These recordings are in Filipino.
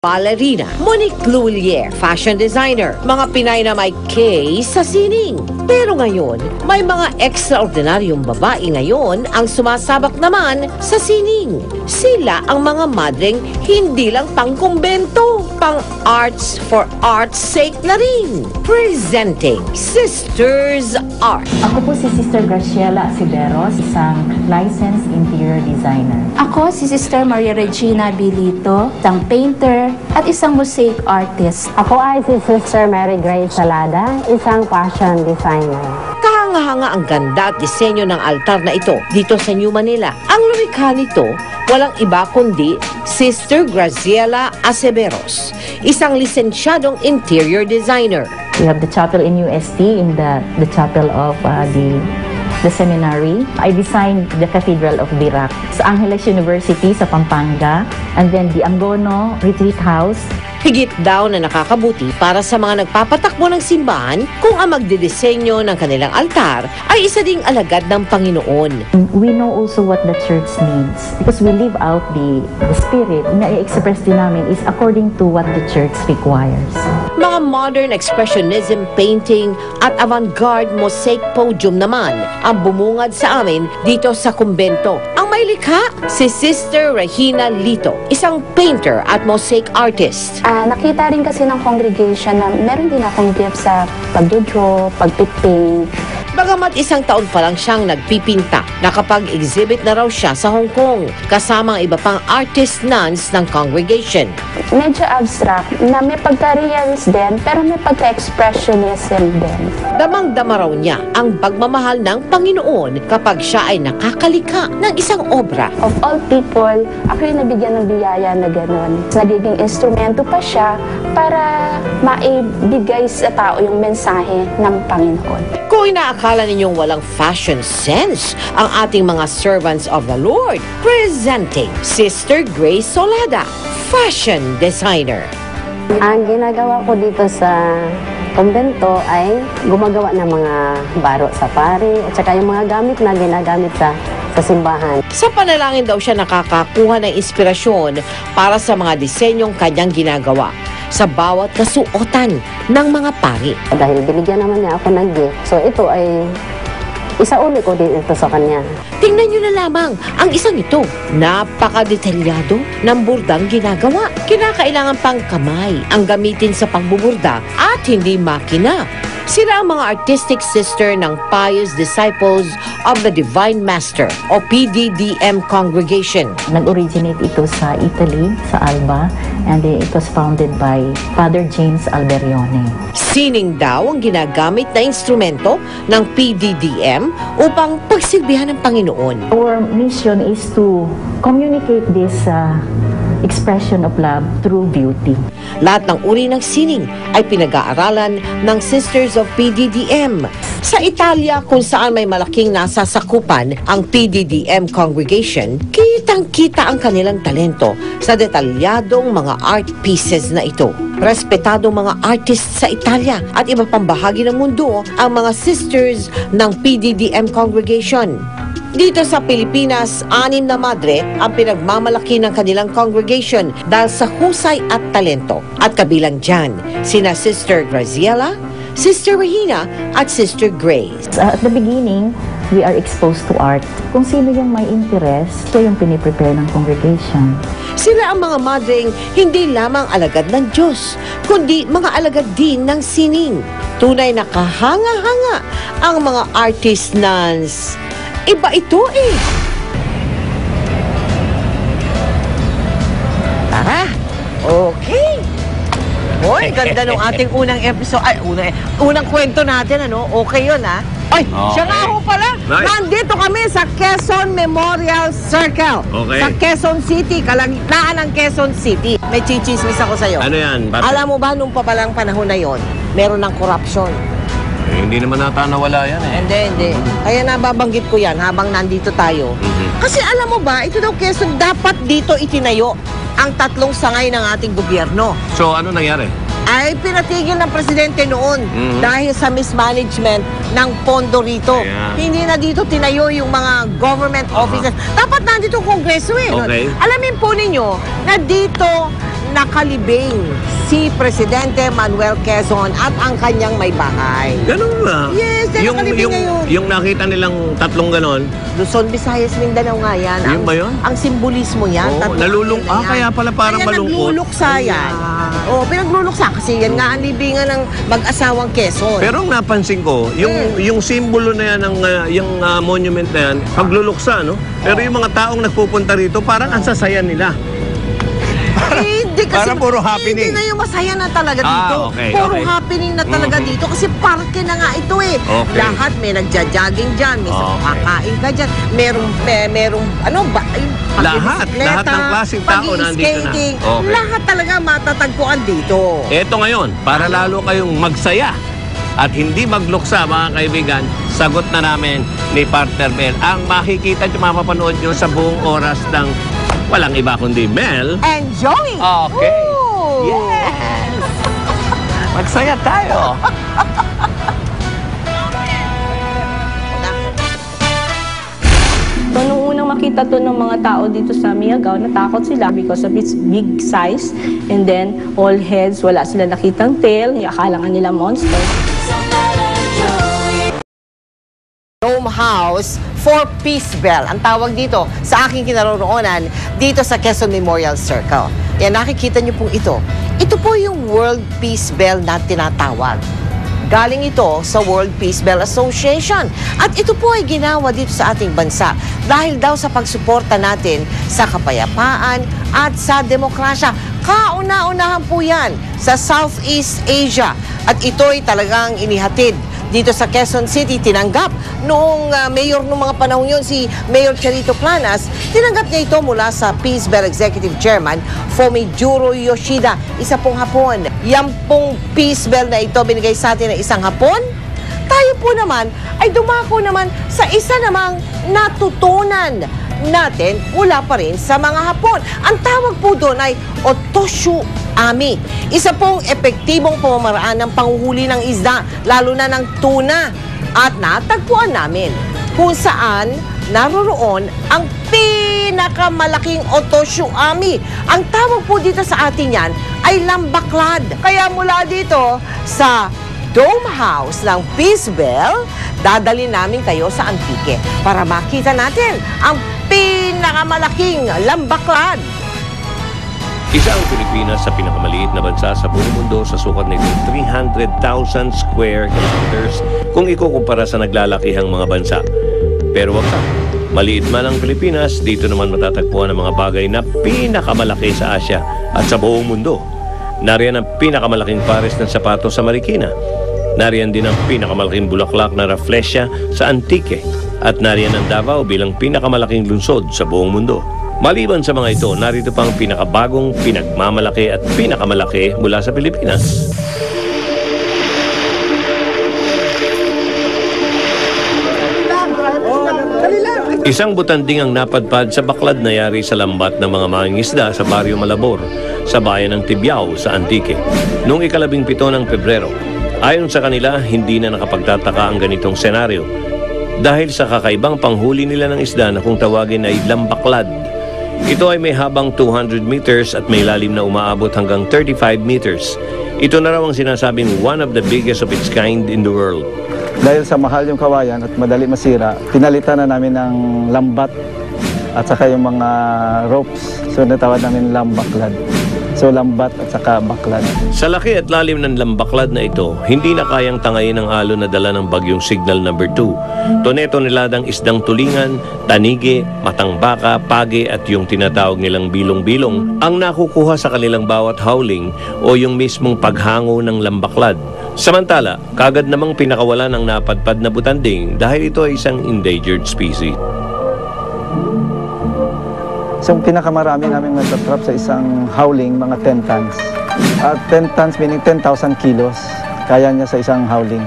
ballerina, Monique Loulier, fashion designer, mga Pinay na may K sa sining. Pero ngayon, may mga ekstraordinaryong babae ngayon ang sumasabak naman sa sining. Sila ang mga madreng hindi lang pangkumbento, pang arts for art's sake na rin. Presenting Sisters Art. Ako po si Sister Graciela Asideros, isang licensed interior designer. Ako si Sister Maria Regina Bilito, isang painter at isang mosaic artist. Ako ay si Sister Mary Grace Salada, isang fashion designer. Kahanga-hanga ang ganda at disenyo ng altar na ito dito sa New Manila. Ang lumikha nito, walang iba kundi Sister Graciela Aceveros, isang lisensyadong interior designer. We have the chapel in UST, in the chapel of the seminary. I designed the Cathedral of Dirac sa Angeles University sa Pampanga, and then the Angono Retreat House. Higit daw na nakakabuti para sa mga nagpapatakbo ng simbahan kung ang magdidisenyo ng kanilang altar ay isa ding alagad ng Panginoon. We know also what the church needs because we live out the spirit na i-express din namin is according to what the church requires. Mga modern expressionism painting at avant-garde mosaic podium naman ang bumungad sa amin dito sa kumbento. Ang may likha, si Sister Regina Lito, isang painter at mosaic artist. Nakita rin kasi ng congregation na meron din akong gift sa pagdodraw, pagpiping. Bagamat isang taon pa lang siyang nagpipinta, nakapag-exhibit na raw siya sa Hong Kong, kasama ang iba pang artist nuns ng congregation. Medyo abstract, na may pagka-realist din, pero may pagka-expressionism din. Damang-dama raw niya ang pagmamahal ng Panginoon kapag siya ay nakakalika ng isang obra. Of all people, ako yung nabigyan ng biyaya na gano'n. Nagiging instrumento pa siya para maibigay sa tao yung mensahe ng Panginoon. Kung inaakala ninyong walang fashion sense ang ating mga servants of the Lord, presenting Sister Grace Solada, fashion designer. Ang ginagawa ko dito sa kumbento ay gumagawa ng mga baro sa pari at saka yung mga gamit na ginagamit sa simbahan. Sa panalangin daw siya nakakakuha ng inspirasyon para sa mga disenyong kanyang ginagawa sa bawat kasuotan ng mga pari. Dahil binigyan naman niya ako ng gift, so ito ay isauli ko din ito sa kanya. Tingnan nyo na lamang ang isang ito. Napakadetalyado ng burdang ginagawa. Kinakailangan pang kamay ang gamitin sa pagbuburda at hindi makina. Sila ang mga artistic sister ng Pious Disciples of the Divine Master o PDDM congregation. Nag-originate ito sa Italy, sa Alba, and it was founded by Father James Alberione. Sining daw ang ginagamit na instrumento ng PDDM upang pagsilbihan ng Panginoon. Our mission is to communicate this expression of love through beauty. Lahat ng uri ng sining ay pinag-aaralan ng Sisters of PDDM. Sa Italia, kung saan may malaking nasasakupan ang PDDM congregation, kitang-kita ang kanilang talento sa detalyadong mga art pieces na ito. Respetadong mga artists sa Italia at iba pang bahagi ng mundo ang mga sisters ng PDDM congregation. Dito sa Pilipinas, 6 na madre ang pinagmamalaki ng kanilang congregation dahil sa husay at talento. At kabilang dyan, sina Sister Graciela, Sister Regina at Sister Grace. At the beginning, we are exposed to art. Kung sino yung may interest, siya yung piniprepare ng congregation. Sila ang mga madreng hindi lamang alagad ng Diyos, kundi mga alagad din ng sining. Tunay na kahanga-hanga ang mga artist nuns. Iba ito eh. Tara. Okay. Hoy, ganda nung ating unang episode. Ay, unang kwento natin, ano? Okay yun, ha? Ay, siya nga ho pala. Nice. Nandito kami sa Quezon Memorial Circle. Okay. Sa Quezon City, kalagitnaan ng Quezon City. May chichismis ako sa'yo. Ano yan? Bakit? Alam mo ba, nung papalang panahon na yon, meron ng corruption. Hindi naman nata nawala yan eh. Hindi. Kaya nababanggit ko yan habang nandito tayo. Kasi alam mo ba, ito daw Quezon, dapat dito itinayo ang 3 sangay ng ating gobyerno. So, ano nangyari? Ay pinatigil ng presidente noon dahil sa mismanagement ng pondo rito. Ayan. Hindi na dito tinayo yung mga government offices. Dapat nandito Kongreso eh. Okay. Alamin po ninyo na dito nakalibing si Presidente Manuel Quezon at ang kanyang may bahay. Ganun ba? Yes, nakalibing ngayon. Yung nakita nilang tatlong ganon, Luzon, Visayas, Mindanao nga yan. Yun ba yun? Ang simbolismo yan. Oo, kaya pala parang malungkot. Nagluluksa yan. Oo, pinagluluksa kasi yan nga ang libingan ng mag-asawang Quezon. Pero ang napansin ko, yung simbolo na yan, yung monument na yan, pagluluksa, no? Pero yung mga taong nagpupunta rito, parang ang sasaya nila. Hindi kasi Parang puro happening. Hindi na yung masaya na talaga dito. Okay, Puro okay. happening na talaga dito kasi parke na nga ito eh. Okay. Lahat may nagja-jogging dyan, may kakain ka dyan, merong ano ba, Lahat ng klaseng tao nandito na. Okay. Lahat talaga matatagpuan dito. Eto ngayon, para lalo kayong magsaya at hindi magluksa, mga kaibigan, sagot na namin ni Partner Mel. Ang makikita at mapapanood nyo sa buong oras ng walang iba kundi Mel. Enjoy! Okay. Ooh. Yes! Magsaya tayo. So, nung unang makita to ng mga tao dito sa Miagao, natakot sila because of its big size. And then, all heads, wala sila nakitang tail. Akala nga nila monster. Dome House for Peace Bell. Ang tawag dito sa aking kinaroroonan dito sa Quezon Memorial Circle. Yan, nakikita niyo po ito. Ito po yung World Peace Bell na tinatawag. Galing ito sa World Peace Bell Association. At ito po ay ginawa dito sa ating bansa dahil daw sa pagsuporta natin sa kapayapaan at sa demokrasya. Kauna-unahan po yan sa Southeast Asia. At ito ay talagang inihatid dito sa Quezon City. Tinanggap noong mayor noong mga panahon yun, si Mayor Charito Planas, tinanggap niya ito mula sa Peace Bell Executive Chairman Fumijuro Yoshida, isa pong Hapon. Yan pong Peace Bell na ito binigay sa atin ng isang Hapon. Tayo po naman ay dumako naman sa isa namang natutunan natin mula pa rin sa mga Hapon. Ang tawag po doon ay Otoshu Ami. Isa pong epektibong pamamaraan ng panghuhuli ng isda, lalo na ng tuna. At natagpuan namin kung saan naroroon ang pinakamalaking Otoshu Ami. Ang tawag po dito sa atin yan ay lambaklad. Kaya mula dito sa Dome House ng Peace Bell, dadali namin kayo sa Antique para makita natin ang pinakamalaking lambaklad. Isa ang Pilipinas sa pinakamaliit na bansa sa buong mundo sa sukat nito 300,000 square kilometers kung ikukumpara sa naglalakihang mga bansa. Pero wag ka, maliit man ang Pilipinas, dito naman matatagpuan ang mga bagay na pinakamalaki sa Asia at sa buong mundo. Nariyan ang pinakamalaking pares ng sapatos sa Marikina. Nariyan din ang pinakamalaking bulaklak na Rafflesia sa Antique. At nariyan ang Davao bilang pinakamalaking lungsod sa buong mundo. Maliban sa mga ito, narito pang pinakabagong, pinagmamalaki at pinakamalaki mula sa Pilipinas. Isang butanding ang napadpad sa baklad na yari sa lambat ng mga mangingisda sa Barrio Malabor, sa bayan ng Tibiao sa Antique, noong 17 ng Pebrero. Ayon sa kanila, hindi na nakapagtataka ang ganitong senaryo dahil sa kakaibang panghuli nila ng isda na kung tawagin ay lambaklad. Ito ay may habang 200 meters at may lalim na umaabot hanggang 35 meters. Ito na raw ang sinasabing one of the biggest of its kind in the world. Dahil sa mahal yung kawayan at madali masira, pinalitan na namin ng lambat at saka yung mga ropes. So natawag namin lambaklad. So lambat at saka baklad. Sa laki at lalim ng lambaklad na ito, hindi na kayang tangayin ng alon na dala ng bagyong Signal number 2. Tone-toneladang isdang tulingan, tanige, matang baka, page at yung tinatawag nilang bilong-bilong ang nakukuha sa kanilang bawat howling o yung mismong paghango ng lambaklad. Samantala, kagad namang pinakawala ng napadpad na butanding dahil ito ay isang endangered species. So pinakamarami namin natatrap sa isang howling, mga 10 tons. At 10 tons meaning 10,000 kilos. Kaya niya sa isang howling.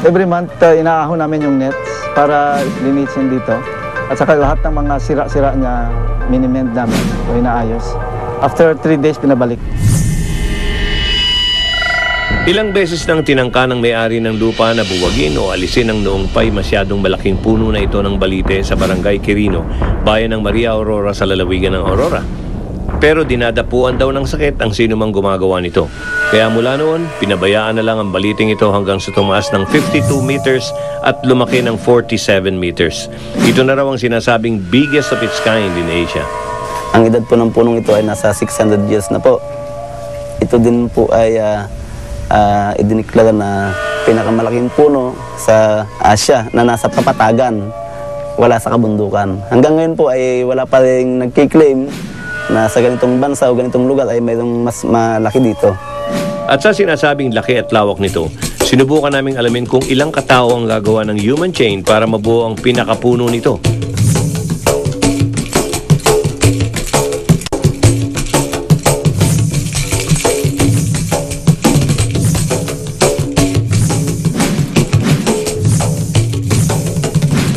Every month, inaahon namin yung nets para linisin dito. At saka lahat ng mga sira-sira niya, minimend namin o inaayos. After 3 days, pinabalik. Ilang beses nang tinangka ng may-ari ng lupa na buwagin o alisin ang noong pa'y masyadong malaking puno na ito ng Balite sa Barangay Quirino, bayan ng Maria Aurora sa lalawigan ng Aurora. Pero dinadapuan daw ng sakit ang sino mang gumagawa nito. Kaya mula noon, pinabayaan na lang ang baliting ito hanggang sa tumaas ng 52 meters at lumaki ng 47 meters. Ito na raw ang sinasabing biggest of its kind in Asia. Ang edad po ng punong ito ay nasa 600 years na po. Ito din po ay idiniklara na pinakamalaking puno sa Asia na nasa kapatagan, wala sa kabundukan. Hanggang ngayon po ay wala pa rin nagkiklaim na sa ganitong bansa o ganitong lugar ay mayroong mas malaki dito. At sa sinasabing laki at lawak nito, sinubukan naming alamin kung ilang katao ang gagawa ng human chain para mabuo ang pinakapuno nito.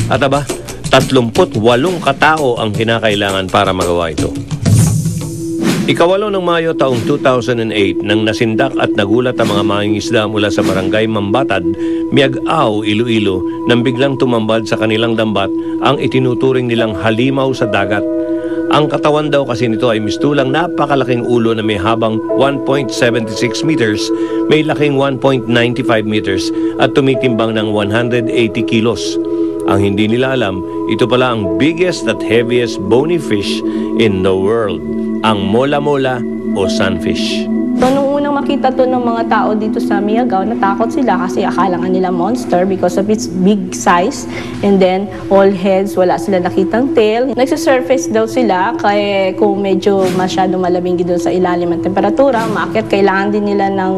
At aba, 38 katao ang kinakailangan para magawa ito. Ikawalo ng Mayo taong 2008 nang nasindak at nagulat ang mga mangingisda mula sa barangay Mambatad, Miag-Ao, Iloilo nang biglang tumambad sa kanilang dambat ang itinuturing nilang halimaw sa dagat. Ang katawan daw kasi nito ay mistulang napakalaking ulo na may habang 1.76 meters, may laking 1.95 meters at tumitimbang ng 180 kilos. Ang hindi nila alam, ito pala ang biggest at heaviest bony fish in the world, ang mola-mola o sunfish. So, nung unang makita to ng mga tao dito sa Miagao, natakot sila kasi akala nga nila monster because of its big size. And then, all heads, wala sila nakitang tail. Nagsisurface daw sila kaya kung medyo masyado malamig doon sa ilalim ng temperatura, maakyat, kailangan din nila ng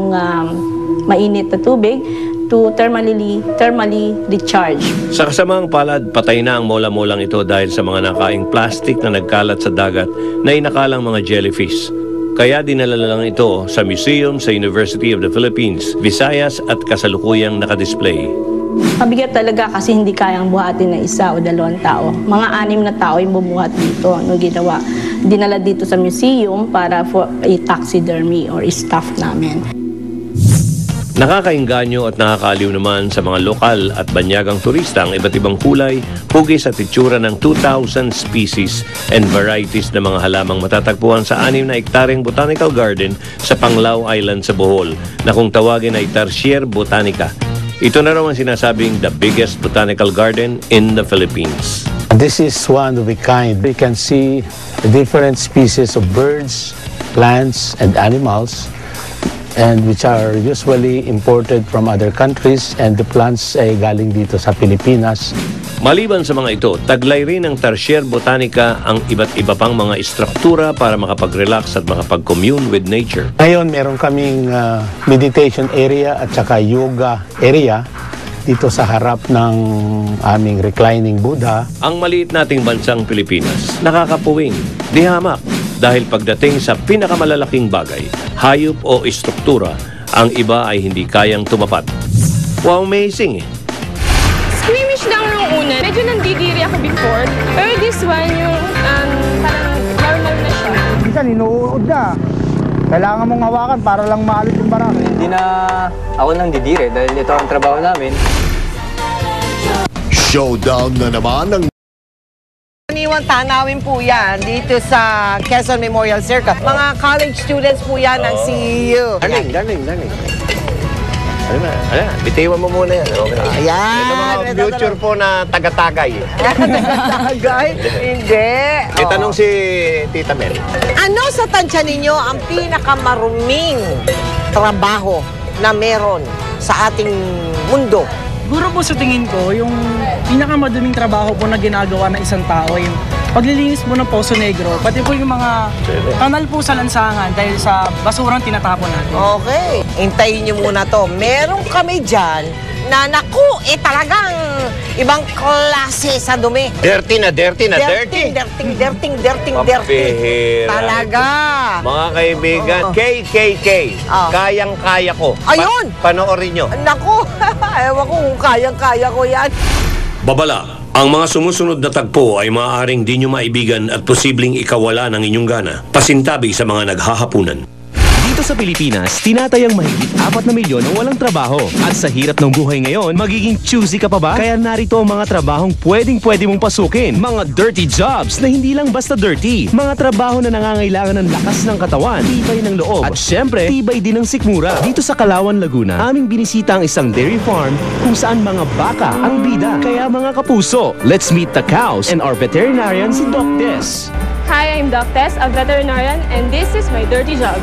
mainit na tubig to thermally recharge. Sa kasamang palad, patay na ang mola-molang ito dahil sa mga nakaing plastic na nagkalat sa dagat na inakalang mga jellyfish. Kaya dinala lang ito sa museum sa University of the Philippines, Visayas at kasalukuyang nakadisplay. Mabigat talaga kasi hindi kayang buhatin ng isa o dalawang tao. Mga 6 na tao yung bumuhat dito. Ano ginawa? Dinala dito sa museum para for a taxidermy or stuff namin. Nakakainganyo at nakakaaliw naman sa mga lokal at banyagang turista ang iba't ibang kulay, hugis at itsura ng 2,000 species and varieties na mga halamang matatagpuan sa 6 na hektaryeng botanical garden sa Panglao Island sa Bohol na kung tawagin ay Tarsier Botanica. Ito na raw ang sinasabing the biggest botanical garden in the Philippines. This is one of a kind. You can see different species of birds, plants, and animals, and which are usually imported from other countries, and the plants ay galing dito sa Pilipinas. Maliban sa mga ito, taglay rin ng Tarsier Botanica ang iba't iba pang mga istruktura para makapag-relax at makapag-commune with nature. Ngayon, meron kaming meditation area at saka yoga area dito sa harap ng aming reclining Buddha. Ang maliit nating bansang Pilipinas, nakakapuwing, di hamak, dahil pagdating sa pinakamalalaking bagay, hayop o istruktura, ang iba ay hindi kayang tumapat. Wow, amazing eh! Squeamish lang nung una. Medyo nandidiri ako before. Pero this one, yung parang normal na siya. Minsan, inuud na. Kailangan mong hawakan para lang maalit yung barang. Hindi na ako nandidiri dahil ito ang trabaho namin. Showdown na naman ng Iniwang tanawin po yan dito sa Quezon Memorial Circle. Mga college students po yan ng CEU. Darling. Bitiwan mo muna yan. Okay. Ayan. Ito mga future po na taga-tagay. Taga-tagay? Hindi. May tanong si Tita Mel. Ano sa tansya ninyo ang pinakamaruming trabaho na meron sa ating mundo? Siguro po sa tingin ko, yung pinakamaduming trabaho po na ginagawa ng isang tao, yung paglilinis po ng Poso Negro, pati po yung mga kanal po sa lansangan dahil sa basurang tinatapon natin. Okay. Hintayin nyo muna to. Meron kami dyan na naku, talagang ibang klase sa dumi. Dirty. Dirty. Talaga. Mga kaibigan, KKK, kayang-kaya ko. Ayun! Panoorin nyo. Naku, ewan ko kung kayang-kaya ko yan. Babala, ang mga sumusunod na tagpo ay maaaring di nyo maibigan at posibleng ikawala ng inyong gana. Pasintabi sa mga naghahapunan. Dito sa Pilipinas, tinatayang mahigit 4 na milyon ang walang trabaho. At sa hirap ng buhay ngayon, magiging choosy ka pa ba? Kaya narito ang mga trabahong pwede mong pasukin. Mga dirty jobs na hindi lang basta dirty. Mga trabaho na nangangailangan ng lakas ng katawan, tibay ng loob, at syempre, tibay din ng sikmura. Dito sa Calauan, Laguna, aming binisita ang isang dairy farm kung saan mga baka ang bida. Kaya mga kapuso, let's meet the cows and our veterinarian si Doc Des. Hi, I'm Doc Tess, a veterinarian, and this is my dirty job.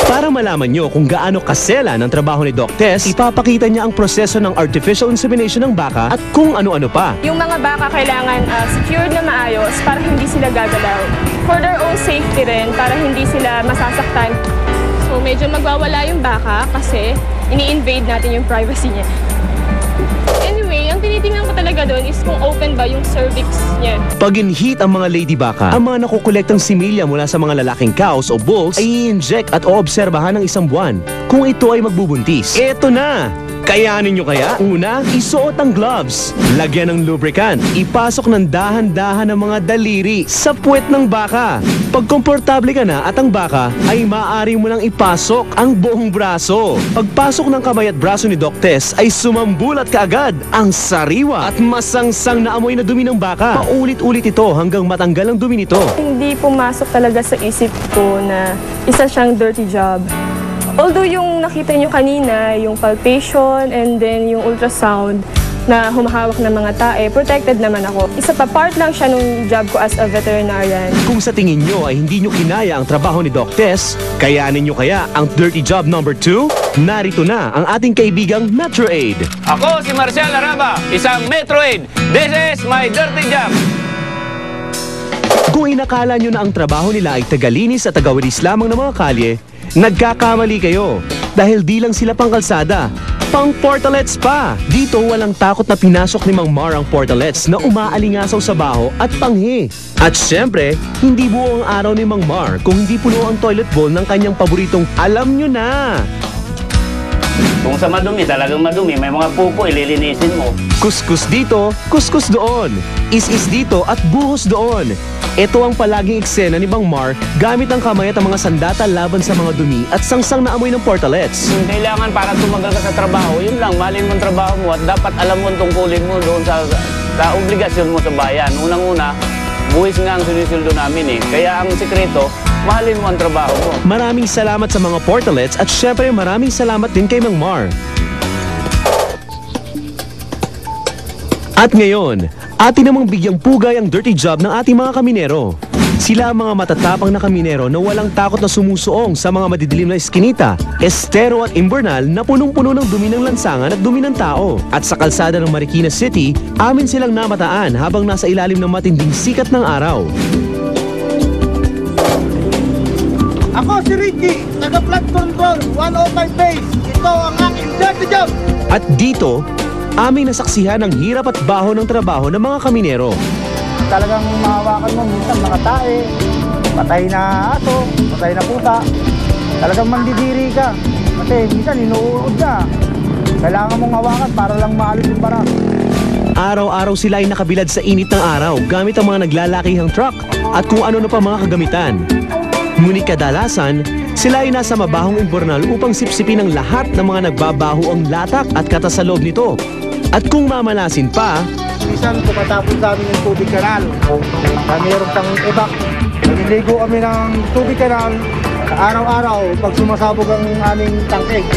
Para malaman nyo kung gaano kasela ng trabaho ni Doc Tess, ipapakita niya ang proseso ng artificial insemination ng baka at kung ano-ano pa. Yung mga baka kailangan secured na maayos para hindi sila gagalaw. For their own safety rin, para hindi sila masasaktan. So medyo magwawala yung baka kasi ini-invade natin yung privacy niya. Anyway, ang tinitingnan ko talaga doon is kung open ba yung cervix niya. Pag in-heat ang mga lady baka, ang mga nakukolektang similya mula sa mga lalaking cows o bulls ay i-inject at oobserbahan ng 1 buwan kung ito ay magbubuntis. Eto na! Kayanin nyo kaya? Una, isuot ang gloves. Lagyan ng lubricant. Ipasok ng dahan-dahan ang mga daliri sa puwet ng baka. Pag komportable ka na at ang baka, ay maaari mo nang ipasok ang buong braso. Pagpasok ng kamay at braso ni Doc Tess, ay sumambulat kaagad ang sariwa at masangsang na amoy na dumi ng baka. Paulit-ulit ito hanggang matanggal ang dumi nito. Hindi pumasok talaga sa isip ko na isa siyang dirty job. Although yung nakita nyo kanina, yung palpation and then yung ultrasound na humahawak ng mga tae, protected naman ako. Isa pa, part lang siya nung job ko as a veterinarian. Kung sa tingin nyo ay hindi nyo kinaya ang trabaho ni Doc Tess, kayanin nyo kaya ang dirty job number 2? Narito na ang ating kaibigang Metroaid. Ako si Marcial Araba, isang Metroaid. This is my dirty job. Kung inakala nyo na ang trabaho nila ay tagalinis at tagawalis lamang ng mga kalye, nagkakamali kayo. Dahil di lang sila pangkalsada, pang portalets pa. Dito walang takot na pinasok ni Mang Mar ang portalets na umaalingasaw sa baho at panghi. At syempre, hindi buo ang araw ni Mang Mar kung hindi puno ang toilet bowl ng kanyang paboritong alam nyo na. Kung sa madumi, talagang madumi, may mga pupo, ililinisin mo. Kuskus dito, kuskus doon. Is-is dito at buhos doon. Ito ang palaging eksena ni Mang Mar gamit ang kamay at ang mga sandata laban sa mga dumi at sangsang na amoy ng portalets. Kailangan para tumagal ka sa trabaho, yun lang, mahalin mo ang trabaho mo at dapat alam mo ang tungkulin mo doon sa obligasyon mo sa bayan. Unang-una, buwis nga ang sinisildo namin eh. Kaya ang sikreto, mahalin mo ang trabaho mo. Maraming salamat sa mga portalets at syempre maraming salamat din kay Mang Mar. At ngayon, atin namang bigyang pugay ang dirty job ng ating mga kaminero. Sila ang mga matatapang na kaminero na walang takot na sumusuong sa mga madidilim na eskinita, estero at imbernal na punong-puno ng dumi ng lansangan at dumi ng tao. At sa kalsada ng Marikina City, amin silang namataan habang nasa ilalim ng matinding sikat ng araw. Ako si Ricky, taga-flood control, 105 base. Ito ang aking dirty job. At dito, aming nasaksihan ang hirap at baho ng trabaho ng mga kaminero. Talagang mahawakan mo minsan mga tae, patay na aso, patay na puta. Talagang mandidiri ka. Kasi minsan inuurod ka. Kailangan mong hawakan para lang maalis yung bara. Araw-araw sila ay nakabilad sa init ng araw gamit ang mga naglalakihang truck at kung ano na pa mga kagamitan. Ngunit kadalasan, sila ay nasa mabahong imburnal upang sipsipin ang lahat ng mga nagbabaho ang latak at katas sa loob nito. At kung mamalasin pa, minsan pumatapon sa amin yung tubig kanal. Mayroon tang ibak. Naliligo kami ng tubig kanal araw-araw pag sumasabog ang aming tangkeg.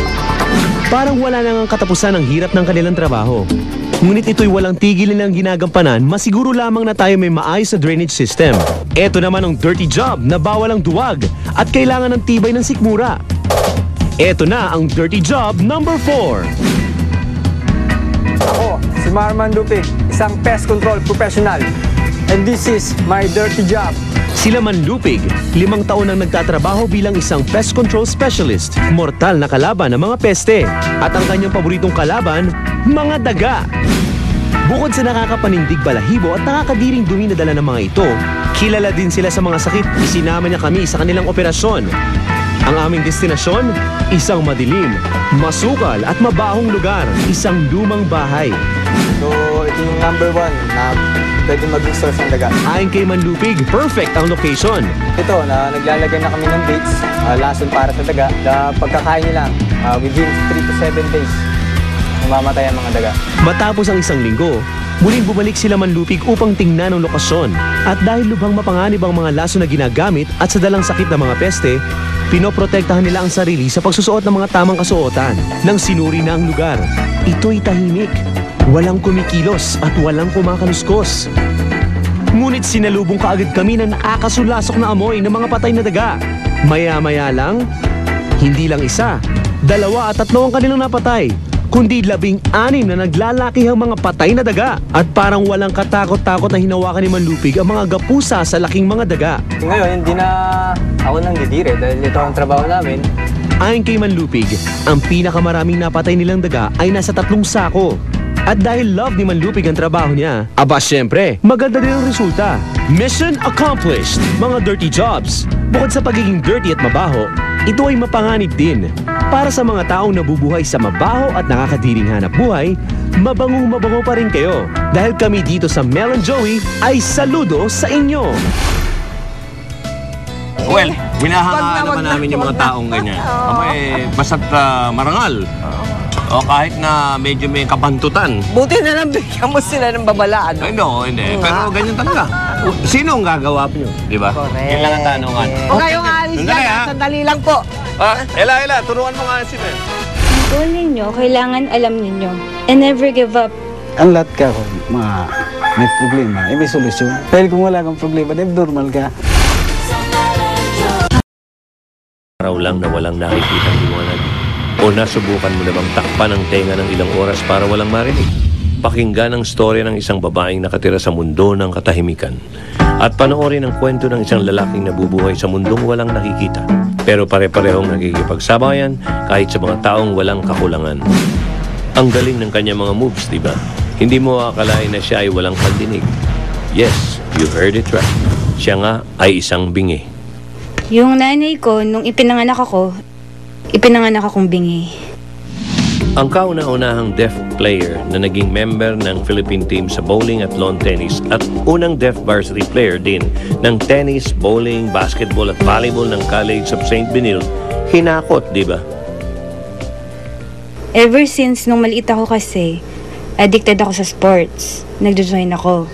Parang wala nang katapusan ang hirap ng kanilang trabaho. Ngunit ito'y walang tigil nilang ginagampanan, masiguro lamang na tayo may maayos na drainage system. Ito naman ang dirty job na bawal ang duwag at kailangan ng tibay ng sikmura. Ito na ang dirty job number 4. Ako, si Marman Lupig, isang pest control professional. And this is my dirty job. Sila Manlupig, 5 taon nang nagtatrabaho bilang isang pest control specialist. Mortal na kalaban ng mga peste. At ang kanyang paboritong kalaban, mga daga. Bukod sa nakakapanindig balahibo at nakakadiring dumi na dala ng mga ito, kilala din sila sa mga sakit. Isinama niya kami sa kanilang operasyon. Ang aming destinasyon, isang madilim, masukal at mabahong lugar, isang lumang bahay. So, ito yung number 1 na pwede maging source ng daga. Ayon kay Manlupig, perfect ang location. Ito, naglalagay na kami ng baits, lason para sa daga. Pagkakain nila, within 3 to 7 days, mamamatay ang mga daga. Matapos ang isang linggo, muling bumalik sila Manlupig upang tingnan ang lokasyon. At dahil lubhang mapanganib ang mga laso na ginagamit at sa dalang sakit ng mga peste, pinoprotektahan nila ang sarili sa pagsusuot ng mga tamang kasuotan. Nang sinuri na ang lugar, ito'y tahimik. Walang kumikilos at walang kumakaluskos. Ngunit sinalubong kaagad kami ng nakakasulasok na amoy ng mga patay na daga. Maya-maya lang, hindi lang isa, 2 at 3 ang kanilang napatay, kundi 16 na naglalakihang mga patay na daga. At parang walang katakot-takot na hinawakan ni Manlupig ang mga gapusa sa laking mga daga. Ngayon, hindi na ako nang didire dahil ito ang trabaho namin. Ayon kay Manlupig, ang pinakamaraming napatay nilang daga ay nasa 3 sako. At dahil love ni Manlupig ang trabaho niya, aba syempre, maganda din ang resulta. Mission accomplished! Mga dirty jobs. Bukod sa pagiging dirty at mabaho, ito ay mapanganib din. Para sa mga taong nabubuhay sa mabaho at nakakadiring hanap buhay, mabango pa rin kayo. Dahil kami dito sa Mel and Joey ay saludo sa inyo! Well, hinahanga naman namin yung mga taong ganyan. Basta't marangal. O kahit na medyo may kabantutan. Buti na lang bigyan mo sila ng babalaan. Ay, no, hindi. Pero ganyan talaga. Sino ang gagawa nyo? Di ba? Correct. Yun lang ang tanongan. Huwag kayong alis yan. Sandali lang po. Ela, turuan mo nga si Mel. Ang goal ninyo, kailangan alam ninyo. And never give up. Ang lahat ka kung may problema, may solusyon. Dahil kung wala kang problema, normal ka. Araw lang na walang nakikitang liwanag. O nasubukan mo na bang takpan ang tenga ng ilang oras para walang marinig? Pakinggan ang storya ng isang babaeng nakatira sa mundo ng katahimikan. At panoorin ang kwento ng isang lalaking nabubuhay sa mundong walang nakikita. Pero pare-parehong nakikipagsabayan kahit sa mga taong walang kakulangan. Ang galing ng kanyang mga moves, di ba? Hindi mo akalain na siya ay walang pandinig. Yes, you heard it right. Siya nga ay isang bingi. Yung nanay ko, nung ipinanganak akong bingi. Ang kauna-unahang deaf player na naging member ng Philippine team sa bowling at lawn tennis at unang deaf varsity player din ng tennis, bowling, basketball at volleyball ng College of St. Benilde, hinakot, di ba? Ever since nung maliit ako kasi, addicted ako sa sports. Nagjo-join ako.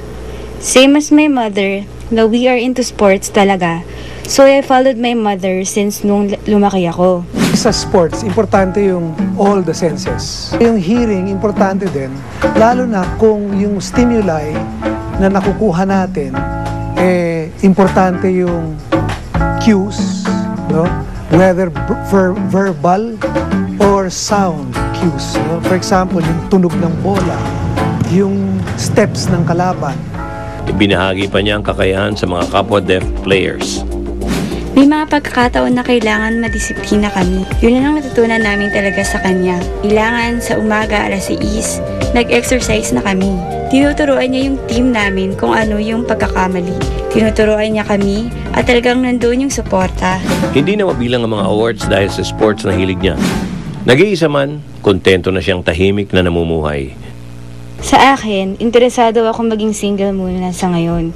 Same as my mother, na we are into sports talaga. So I followed my mother since nung lumaki ako. Sa sports, importante yung all the senses. Yung hearing, importante din. Lalo na kung yung stimuli na nakukuha natin, importante yung cues, no? Whether verbal or sound cues. No? For example, yung tunog ng bola, yung steps ng kalaban. Ibinahagi pa niya ang kakayahan sa mga kapwa-deaf players. May mga pagkakataon na kailangan madisiplina kami. Yun lang ang natutunan namin talaga sa kanya. Kailangan sa umaga, 6:00, nag-exercise na kami. Tinuturuan niya yung team namin kung ano yung pagkakamali. Tinuturuan niya kami at talagang nandun yung suporta. Hindi na mabilang ang mga awards dahil sa sports na hilig niya. Nag-iisa man, kontento na siyang tahimik na namumuhay. Sa akin, interesado ako maging single muna sa ngayon.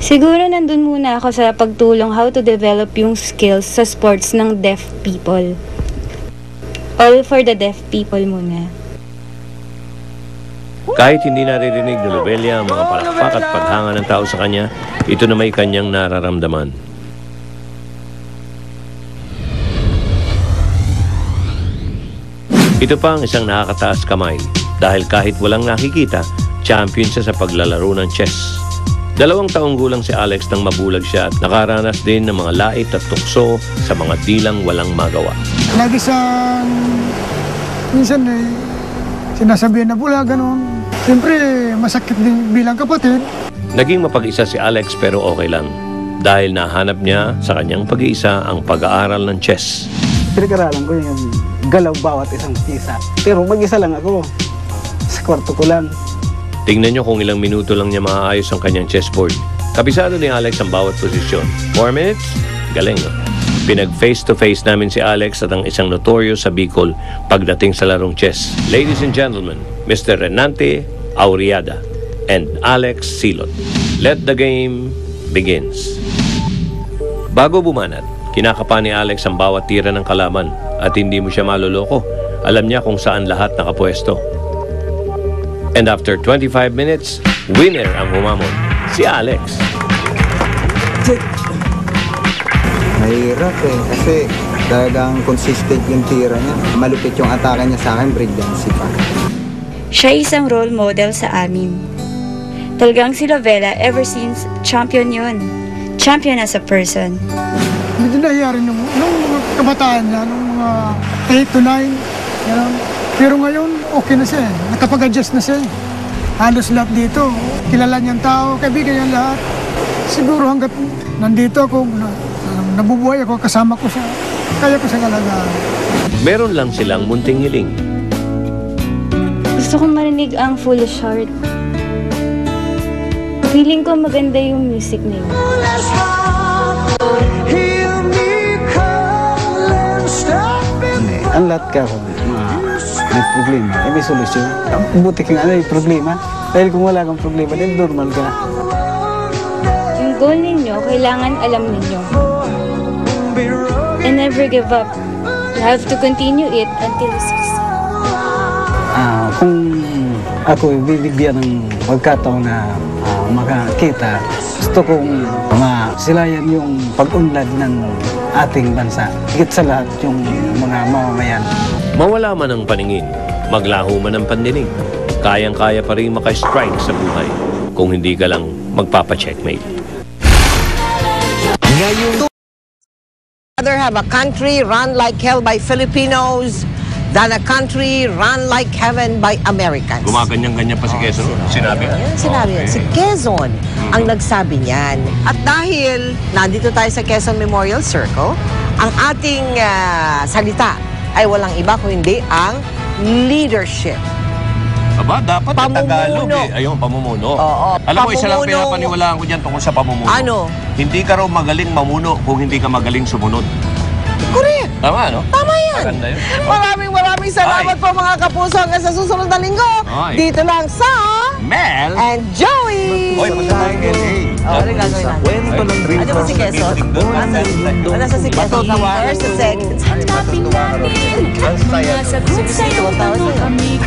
Siguro nandun muna ako sa pagtulong how to develop yung skills sa sports ng deaf people. All for the deaf people muna. Kahit hindi naririnig ni Lobelia ang mga palakpak at paghanga ng tao sa kanya, ito na may kanyang nararamdaman. Ito pa ang isang nakakataas kamay dahil kahit walang nakikita, champion siya sa paglalaro ng chess. 2 taong gulang si Alex nang mabulag siya at nakaranas din ng mga lait at tukso sa mga dilang walang magawa. Lagi siyang, minsan sinasabihan na pula, ganun. Siyempre, masakit din bilang kapatid. Naging mapag-isa si Alex pero okay lang dahil nahanap niya sa kanyang pag-iisa ang pag-aaral ng chess. Pinag-aralan ko yung galaw bawat isang pisa. Pero mag-isa lang ako. Sa kwarto ko lang. Tingnan niyo kung ilang minuto lang niya maaayos ang kanyang chessboard. Kabisado ni Alex ang bawat posisyon. 4 minutes? Galing, no? Pinag-face-to-face namin si Alex at ang isang notorious sa Bicol pagdating sa larong chess. Ladies and gentlemen, Mr. Renante Auriada, and Alex Silot. Let the game begins. Bago bumanat, kinakapa ni Alex ang bawat tira ng kalaban at hindi mo siya maloloko. Alam niya kung saan lahat nakapwesto. And after 25 minutes, winner ang humamon, si Alex. Mahirap kasi talagang consistent yung tira niya. Malupit yung atake niya sa akin, brilliancy pa. Siya isang role model sa amin. Talagang si Lovella ever since champion yun. Champion as a person. Medyo nangyari nung mga kabataan niya, nung mga 8 to 9, gano'n. Pero ngayon, okay na siya. Nakapag-adjust na siya. Halos lahat dito. Kilala niyang tao, kaibigan niyang lahat. Siguro hanggat nandito ako, nabubuhay ako, kasama ko siya. Kaya ko siya alagaan. Meron lang silang munting hiling. Gusto kong marinig ang Foolish Heart. Feeling ko maganda yung music na yun. Ang lahat ka may problema, may solusyon. Buti kang may problema. Dahil kung wala kang problema, then normal ka na. Yung goal ninyo, kailangan alam ninyo. And never give up. You have to continue it until you succeed. Kung ako bibigyan ng pagkataon na makakita, gusto kong masilayan yung pag-unlad ng ating bansa. Higit sa lahat yung mga mamamayan. Mawala man ang paningin, maglaho man ang pandinig, kayang-kaya pa rin maka-strike sa buhay kung hindi ka lang magpapa-checkmate. Rather have a country run like hell by Filipinos than a country run like heaven by Americans. Gumaganyan-ganyan pa si Quezon. Sinabi? Sinabi yan. Si Quezon ang nagsabi niyan. At dahil nandito tayo sa Quezon Memorial Circle, ang ating salita ay walang iba kung hindi ang leadership. Aba, dapat Tagalog eh. Ayun, pamumuno. Oo, Alam mo, isa lang pinapaniwalaan ko dyan tungkol sa pamumuno. Ano? Hindi ka raw magaling mamuno kung hindi ka magaling sumunod. Correct. Tama, no? Tama yan. Maganda yun. Maraming salamat po mga kapuso hanggang sa susunod na linggo. Ay. Dito lang sa Mel and Joey. Oy, magandang LA. Ano gagawin natin? Ano ba si Quezon? Nasa si Quezon first and second. Ang topic natin. Mga sagot sa'yo, kami